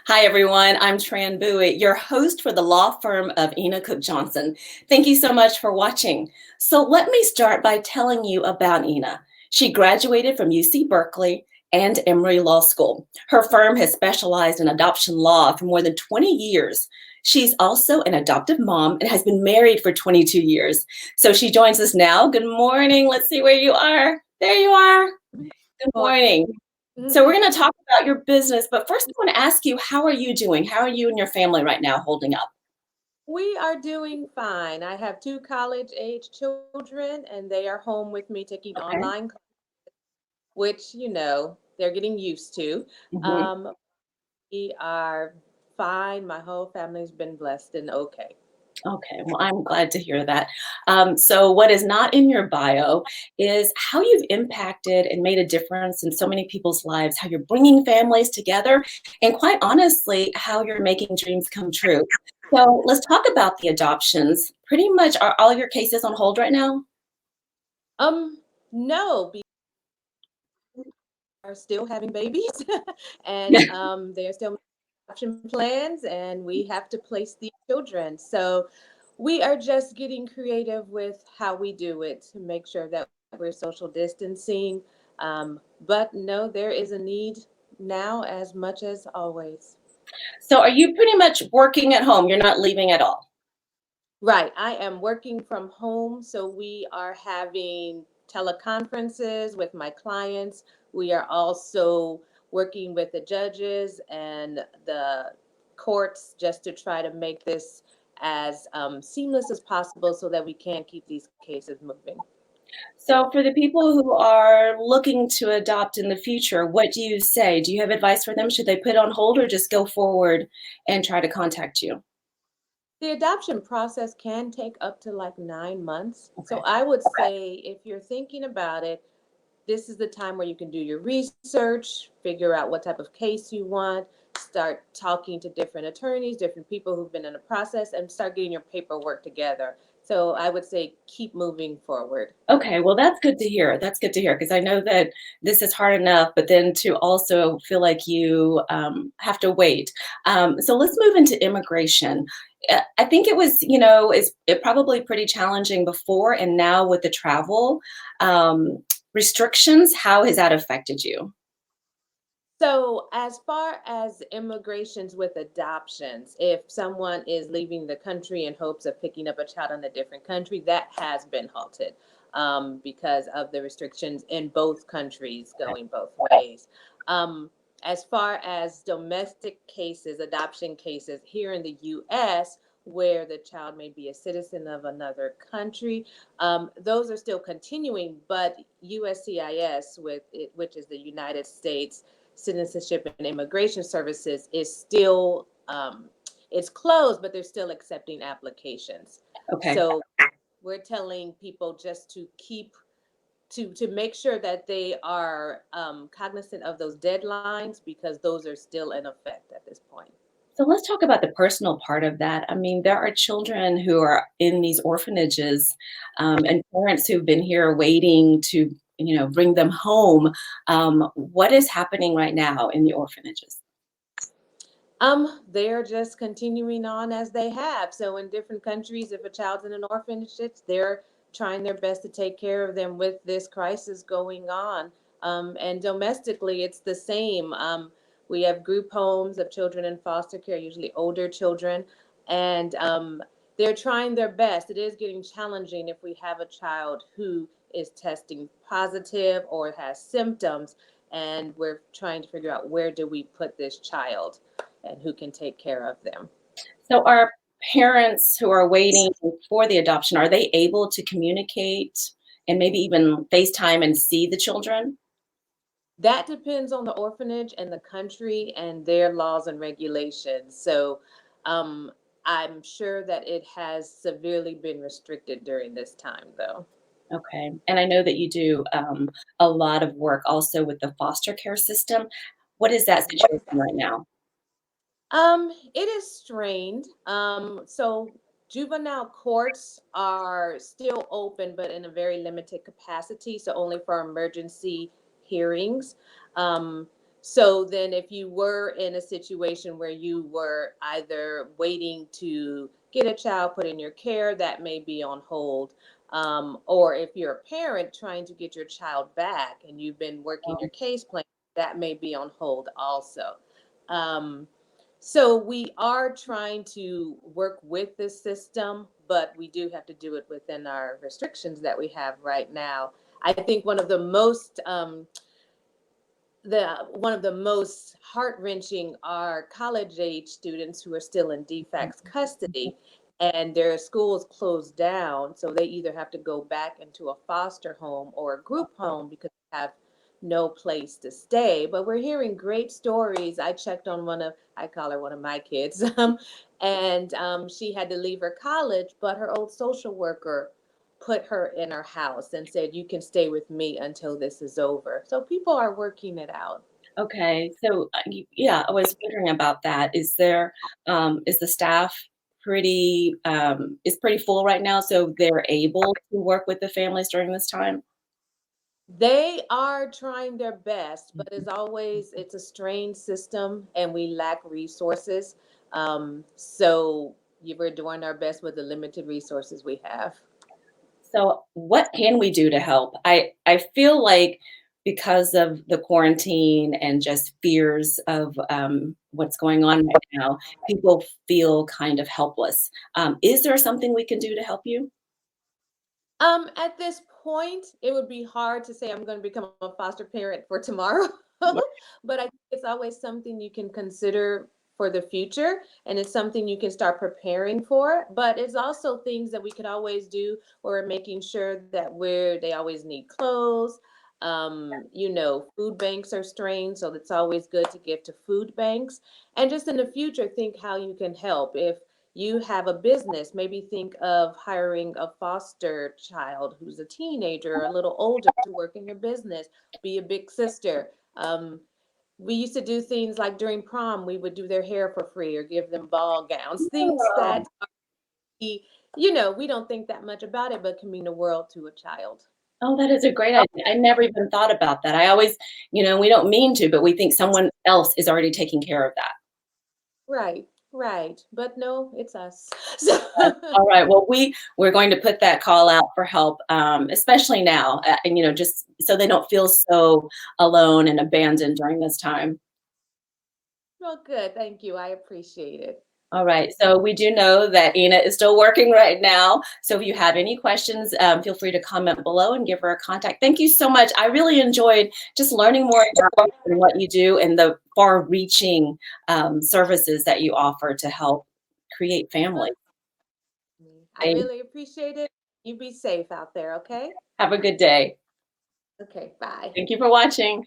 Hi, everyone. I'm Tran Bowie, your host for the law firm of Ina Cook Johnson. Thank you so much for watching. So, let me start by telling you about Ina. She graduated from UC Berkeley and Emory Law School. Her firm has specialized in adoption law for more than 20 years. She's also an adoptive mom and has been married for 22 years. So, she joins us now. Good morning. Let's see where you are. There you are. Good Or morning. So we're going to talk about your business, but first I want to ask you, how are you doing? How are you and your family right now holding up? we are doing fine. I have two college-age children, and they are home with me taking Okay. online, which, they're getting used to. Mhm. Um, we are fine. My whole family's been blessed and okay. Okay, well, I'm glad to hear that. So, what is not in your bio is how you've impacted and made a difference in so many people's lives, how you're bringing families together, and quite honestly, how you're making dreams come true. So, let's talk about the adoptions. Pretty much, are all your cases on hold right now? No, we are still having babies, and they're still making adoption plans, and we have to place these children. So we are just getting creative with how we do it to make sure that we're social distancing. But no, there is a need now as much as always. So, are you pretty much working at home? You're not leaving at all? Right. I am working from home, so we are having teleconferences with my clients. We are also working with the judges and the courts just to try to make this as seamless as possible so that we can keep these cases moving. So, for the people who are looking to adopt in the future, what do you say? Do you have advice for them? Should they put it on hold or just go forward and try to contact you? The adoption process can take up to like 9 months. So Okay. I would say if you're thinking about it, this is the time where you can do your research, figure out what type of case you want, start talking to different attorneys, different people who've been in the process, and start getting your paperwork together. So I would say keep moving forward. Okay, well, that's good to hear. That's good to hear because I know that this is hard enough, but then to also feel like you have to wait. So let's move into immigration. I think it was, it probably pretty challenging before, and now with the travel restrictions, how has that affected you? So, as far as immigrations with adoptions, if someone is leaving the country in hopes of picking up a child in a different country, that has been halted because of the restrictions in both countries going both ways. Um, as far as domestic cases, adoption cases here in the US, where the child may be a citizen of another country, those are still continuing, but USCIS, which is the United States Citizenship and Immigration Services, is still it's closed, but they're still accepting applications. Okay. So we're telling people just to keep to make sure that they are cognizant of those deadlines because those are still in effect at this point. So let's talk about the personal part of that. I mean, there are children who are in these orphanages, and parents who've been here waiting to, bring them home. What is happening right now in the orphanages? They're just continuing on as they have. So in different countries, if a child's in an orphanage, they're trying their best to take care of them with this crisis going on. And domestically, it's the same. We have group homes of children in foster care, usually older children, and they're trying their best. It is getting challenging if we have a child who is testing positive or has symptoms, and we're trying to figure out where do we put this child and who can take care of them. So are parents who are waiting for the adoption, are they able to communicate and maybe even FaceTime and see the children? That depends on the orphanage and the country and their laws and regulations. So um, I'm sure that it has severely been restricted during this time, though. Okay. And I know that you do a lot of work also with the foster care system. What is that situation right now? It is strained. So juvenile courts are still open, but in a very limited capacity. So only for emergency hearings. Um, So then, if you were in a situation where you were either waiting to get a child put in your care, that may be on hold. Or if you're a parent trying to get your child back and you've been working your case plan, that may be on hold also. Um, so we are trying to work with the system, but we do have to do it within our restrictions that we have right now. I think one of the most heart-wrenching are college age students who are still in DFACS custody and their schools closed down. So they either have to go back into a foster home or a group home because they have no place to stay. But we're hearing great stories. I checked on I call her one of my kids, and she had to leave her college, but her old social worker put her in her house and said, "You can stay with me until this is over." So people are working it out. Okay, so, yeah, I was wondering about that. Is the staff pretty full right now, so they're able to work with the families during this time? They are trying their best, but as always, it's a strained system and we lack resources. We're doing our best with the limited resources we have. So what can we do to help? I feel like because of the quarantine and just fears of what's going on right now, people feel kind of helpless. Is there something we can do to help you? At this point, it would be hard to say I'm going to become a foster parent for tomorrow, but I think it's always something you can consider for the future, and it's something you can start preparing for. But it's also things that we could always do, or making sure that they always need clothes. Food banks are strained, so it's always good to give to food banks. And just in the future, think how you can help. If you have a business, maybe think of hiring a foster child who's a teenager or a little older to work in your business, be a big sister. We used to do things like during prom, we would do their hair for free or give them ball gowns, things that we don't think that much about it, but can mean the world to a child. Oh, that is a great idea. I never even thought about that. I always, we don't mean to, but we think someone else is already taking care of that. Right, right. But no, it's us. So, All right. Well, we're going to put that call out for help, especially now, and just so they don't feel so alone and abandoned during this time. well, good. Thank you. I appreciate it. All right. So we do know that Ina is still working right now. So if you have any questions, feel free to comment below and give her a contact. Thank you so much. I really enjoyed just learning more about you and what you do and the far-reaching services that you offer to help create family. I really appreciate it. You be safe out there, okay? Have a good day. Okay, bye. Thank you for watching.